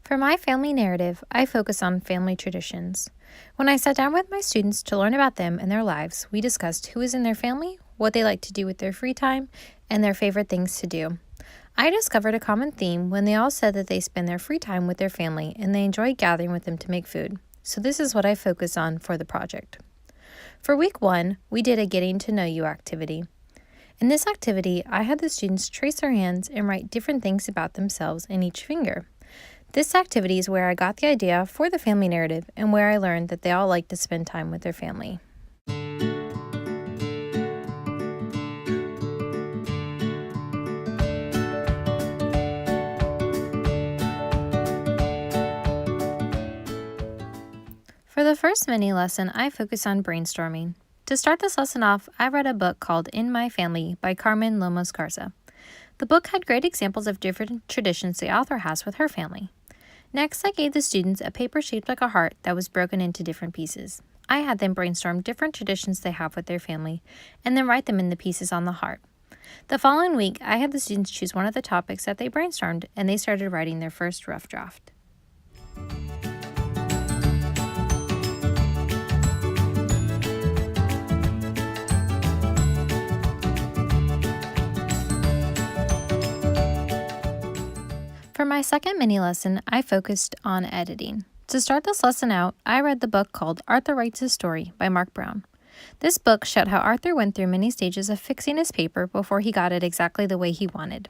For my family narrative, I focus on family traditions. When I sat down with my students to learn about them and their lives, we discussed who is in their family, what they like to do with their free time, and their favorite things to do. I discovered a common theme when they all said that they spend their free time with their family and they enjoy gathering with them to make food. So this is what I focus on for the project. For week 1, we did a getting to know you activity. In this activity, I had the students trace their hands and write different things about themselves in each finger. This activity is where I got the idea for the family narrative and where I learned that they all like to spend time with their family. For the first mini lesson, I focus on brainstorming. To start this lesson off, I read a book called In My Family by Carmen Lomos Garza. The book had great examples of different traditions the author has with her family. Next, I gave the students a paper shaped like a heart that was broken into different pieces. I had them brainstorm different traditions they have with their family, and then write them in the pieces on the heart. The following week, I had the students choose one of the topics that they brainstormed, and they started writing their first rough draft. For my second mini lesson, I focused on editing. To start this lesson out, I read the book called Arthur Writes His Story by Mark Brown. This book showed how Arthur went through many stages of fixing his paper before he got it exactly the way he wanted.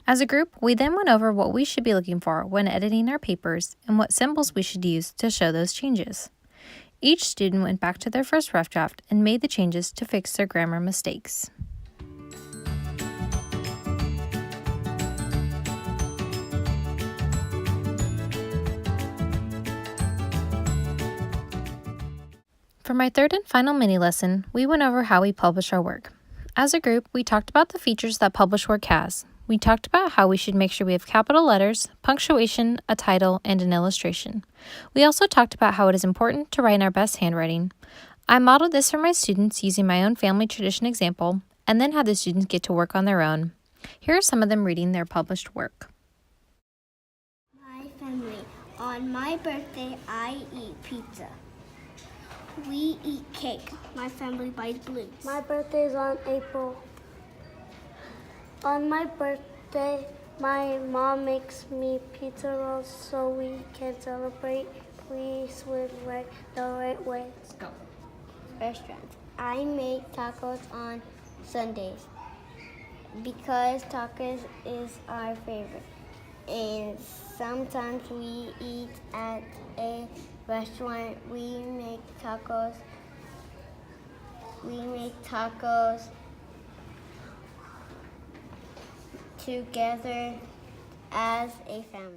As a group, we then went over what we should be looking for when editing our papers and what symbols we should use to show those changes. Each student went back to their first rough draft and made the changes to fix their grammar mistakes. For my third and final mini lesson, we went over how we publish our work. As a group, we talked about the features that published work has. We talked about how we should make sure we have capital letters, punctuation, a title, and an illustration. We also talked about how it is important to write in our best handwriting. I modeled this for my students using my own family tradition example, and then had the students get to work on their own. Here are some of them reading their published work. My family. On my birthday, I eat pizza. We eat cake. My family buys balloons. My birthday is on April. On my birthday, my mom makes me pizza rolls so we can celebrate. Please would write the right way. Let's go. Restaurants. I make tacos on Sundays because tacos is our favorite. And sometimes we eat at a restaurant. We make tacos together as a family.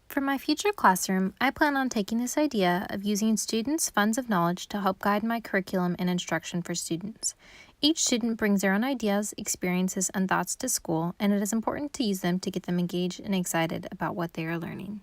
For my future classroom, I plan on taking this idea of using students' funds of knowledge to help guide my curriculum and instruction for students. Each student brings their own ideas, experiences, and thoughts to school, and it is important to use them to get them engaged and excited about what they are learning.